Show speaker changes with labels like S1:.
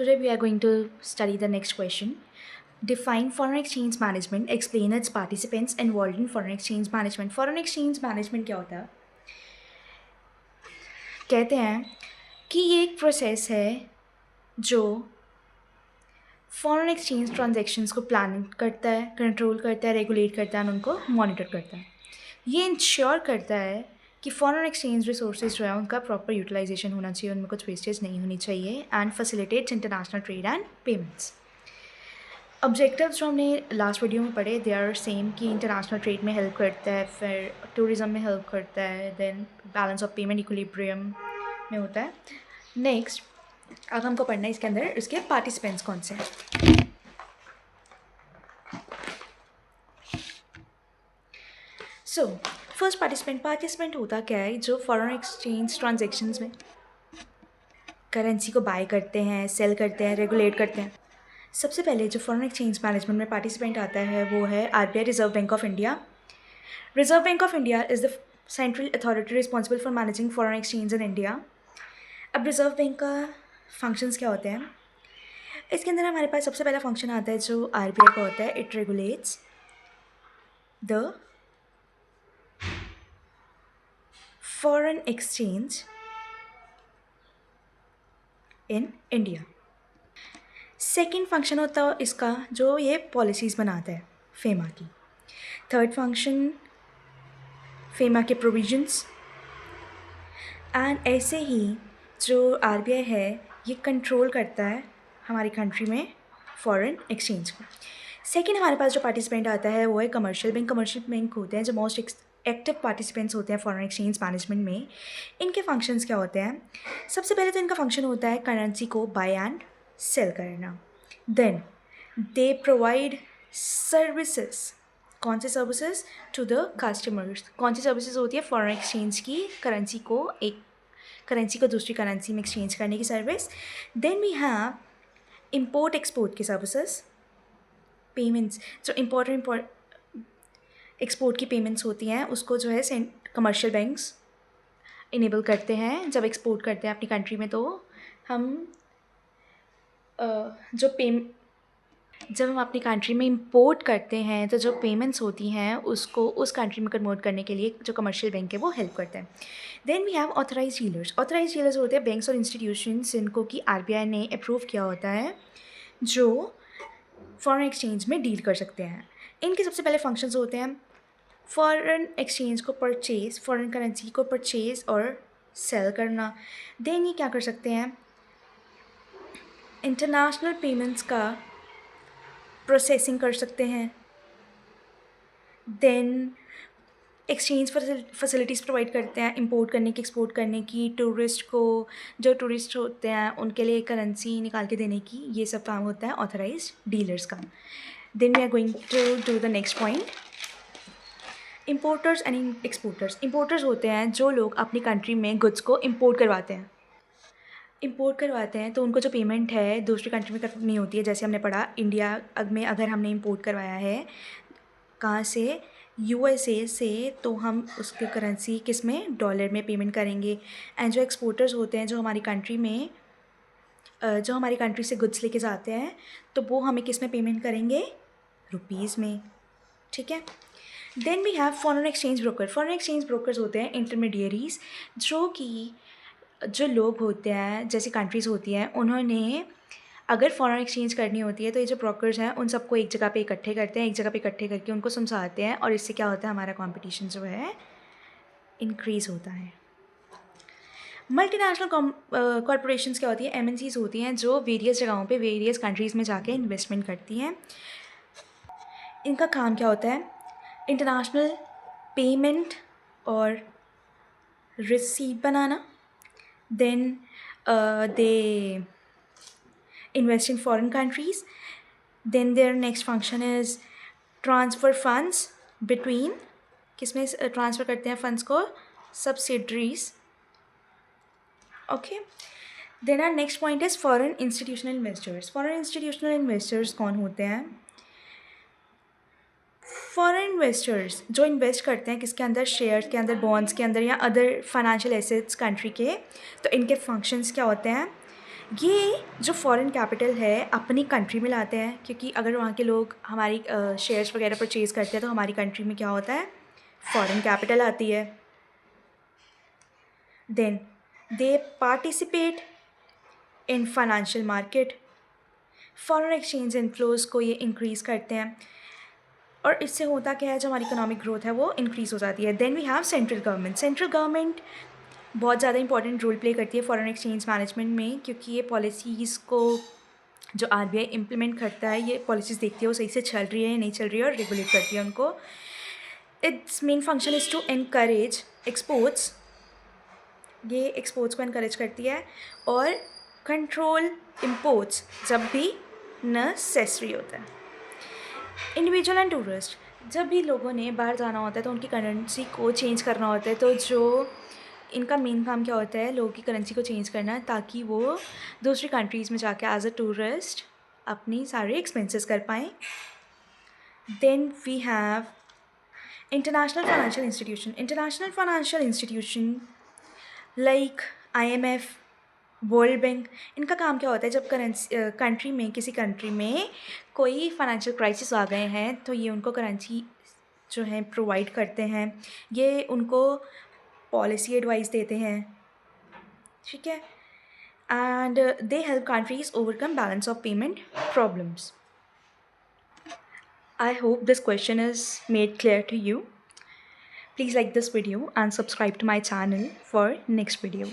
S1: Today we are going to study the next question. Define foreign exchange management. Explain its participants involved in foreign exchange management. Foreign exchange management क्या होता है? कहते हैं कि ये एक प्रोसेस है जो फॉरेन एक्सचेंज ट्रांजैक्शंस को प्लान करता है, कंट्रोल करता है, रेगुलेट करता है और उनको मॉनिटर करता है. ये इंश्योर करता है कि फॉरेन एक्सचेंज रिसोर्सेज जो है उनका प्रॉपर यूटिलाइजेशन होना चाहिए, उनमें कुछ वेस्टेज नहीं होनी चाहिए and facilitates international trade and payments. Objectives जो हमने लास्ट वीडियो में पढ़े दे आर सेम कि इंटरनेशनल ट्रेड में हेल्प करता है, फिर टूरिज़्म में हेल्प करता है, then balance of payment equilibrium में होता है. नेक्स्ट अब हमको पढ़ना है इसके अंदर इसके पार्टिसिपेंट्स कौन से हैं. सो फर्स्ट पार्टिसिपेंट होता क्या है, जो फॉरेन एक्सचेंज ट्रांजेक्शन्स में करेंसी को बाय करते हैं, सेल करते हैं, रेगुलेट करते हैं. सबसे पहले जो फॉरेन एक्सचेंज मैनेजमेंट में पार्टिसिपेंट आता है वो है RBI, reserve bank of India. Reserve bank of India is the central authority responsible for managing foreign exchange in India. अब रिजर्व बैंक का फंक्शंस क्या होते हैं, इसके अंदर हमारे पास सबसे पहला फंक्शन आता है जो RBI का होता है. It regulates the foreign exchange in India. Second function होता है इसका जो ये पॉलिसीज़ बनाता है, फेमा की. थर्ड फंक्शन फेमा के प्रोविजंस. एंड ऐसे ही जो RBI है ये कंट्रोल करता है हमारी कंट्री में फॉरेन एक्सचेंज को. सेकेंड हमारे पास जो पार्टिसिपेंट आता है वो है कमर्शियल बैंक. कमर्शियल बैंक होते हैं जो मोस्ट एक्टिव पार्टिसिपेंट्स होते हैं फॉरेन एक्सचेंज मैनेजमेंट में. इनके फंक्शंस क्या होते हैं, सबसे पहले तो इनका फंक्शन होता है करेंसी को बाय एंड सेल करना. Then they provide services. कौन से सर्विसेज? To the customers. कौन सी सर्विसेज होती है? फॉरेन एक्सचेंज की करेंसी को एक करेंसी को दूसरी करेंसी में एक्सचेंज करने की service. Then we have import export की सर्विसेज. पेमेंट्स जो इम्पोर्ट एक्सपोर्ट की पेमेंट्स होती हैं उसको जो है कमर्शियल बैंक्स इनेबल करते हैं. जब एक्सपोर्ट करते हैं अपनी कंट्री में तो हम जब हम अपनी कंट्री में इंपोर्ट करते हैं तो जो पेमेंट्स होती हैं उसको उस कंट्री में कन्वर्ट करने के लिए जो कमर्शियल बैंक है वो हेल्प करता है. Then we have authorise dealers. Authorise dealers होते हैं बैंक्स और इंस्टीट्यूशंस जिनको कि RBI ने अप्रूव किया होता है जो फॉरेन एक्सचेंज में डील कर सकते हैं. इनके सबसे पहले फंक्शंस होते हैं फॉरेन एक्सचेंज को परचेज, फॉरेन करेंसी को परचेज और सेल करना. देन ये क्या कर सकते हैं, इंटरनेशनल पेमेंट्स का प्रोसेसिंग कर सकते हैं. देन एक्सचेंज फैसिलिटीज़ प्रोवाइड करते हैं इंपोर्ट करने की, एक्सपोर्ट करने की, टूरिस्ट को जो टूरिस्ट होते हैं उनके लिए करेंसी निकाल के देने की. ये सब काम होता है ऑथराइज डीलर्स का. Then we are going to do the next point, importers and exporters. Importers होते हैं जो लोग अपनी कंट्री में गुड्स को इम्पोर्ट करवाते हैं तो उनको जो पेमेंट है दूसरी कंट्री में करनी होती है. जैसे हमने पढ़ा इंडिया में अगर हमने इम्पोर्ट करवाया है कहाँ से, USA से, तो हम उसके करेंसी किस में, डॉलर में पेमेंट करेंगे. एंड जो एक्सपोर्टर्स होते हैं जो हमारी कंट्री से गुड्स लेके जाते हैं तो वो हमें किस में पेमेंट करेंगे, रुपीज़ में. ठीक है. Then we have foreign exchange broker. Foreign exchange brokers होते हैं इंटरमीडियरीज जो लोग होते हैं जैसी कंट्रीज़ होती हैं उन्होंने अगर फॉरेन एक्सचेंज करनी होती है तो ये जो ब्रोकर्स हैं उन सबको एक जगह पे इकट्ठे करते हैं, एक जगह पे इकट्ठे करके उनको समझाते हैं और इससे क्या होता है, हमारा कंपटीशन जो है इंक्रीज़ होता है. मल्टीनेशनल कॉरपोरेशंस क्या होती है, MNCs होती हैं जो वेरियस जगहों पे वेरियस कंट्रीज़ में जाके इन्वेस्टमेंट करती हैं. इनका काम क्या होता है, इंटरनेशनल पेमेंट और रिसीट बनाना. Then they invest in foreign countries. Then their next function is transfer funds between, किसमें ट्रांसफ़र करते हैं फंड्स को, subsidiaries. Okay. Then our next point is foreign institutional investors. Foreign institutional investors कौन होते हैं, foreign investors जो invest करते हैं किसके अंदर, शेयर्स के अंदर, बॉन्ड्स के अंदर या अदर फाइनेंशियल एसेट्स कंट्री के. तो इनके फंक्शंस क्या होते हैं, ये जो फॉरेन कैपिटल है अपनी कंट्री में लाते हैं, क्योंकि अगर वहाँ के लोग हमारी शेयर्स वगैरह परचेज़ करते हैं तो हमारी कंट्री में क्या होता है, फॉरेन कैपिटल आती है. Then they participate in financial market. Foreign exchange inflows को ये इंक्रीज़ करते हैं और इससे होता क्या है, जो हमारी इकोनॉमिक ग्रोथ है वो इंक्रीज़ हो जाती है. Then we have central government. Central government बहुत ज़्यादा इंपॉर्टेंट रोल प्ले करती है फॉरेन एक्सचेंज मैनेजमेंट में, क्योंकि ये पॉलिसीज़ को जो आरबीआई इम्प्लीमेंट करता है, ये पॉलिसीज़ देखती है वो सही से चल रही है या नहीं चल रही है और रेगुलेट करती है उनको. Its main function is to encourage exports. ये एक्सपोर्ट्स को इनकरेज करती है और कंट्रोल इम्पोर्ट्स जब भी नेसेसरी होता है. Individual and tourist. जब भी लोगों ने बाहर जाना होता है तो उनकी करेंसी को चेंज करना होता है, तो जो इनका मेन काम क्या होता है, लोगों की करेंसी को चेंज करना, ताकि वो दूसरी कंट्रीज़ में जाके एज अ टूरिस्ट अपनी सारे एक्सपेंसेस कर पाएँ. Then we have international financial institution. International financial institution like IMF, World Bank, इनका काम क्या होता है, जब कंट्री में किसी कंट्री में कोई फाइनेंशियल क्राइसिस आ गए हैं तो ये उनको करेंसी जो है प्रोवाइड करते हैं, ये उनको पॉलिसी एडवाइस देते हैं, ठीक है. And they help countries overcome balance of payment problems. I hope this question is made clear to you. Please like this video and subscribe to my channel for next video.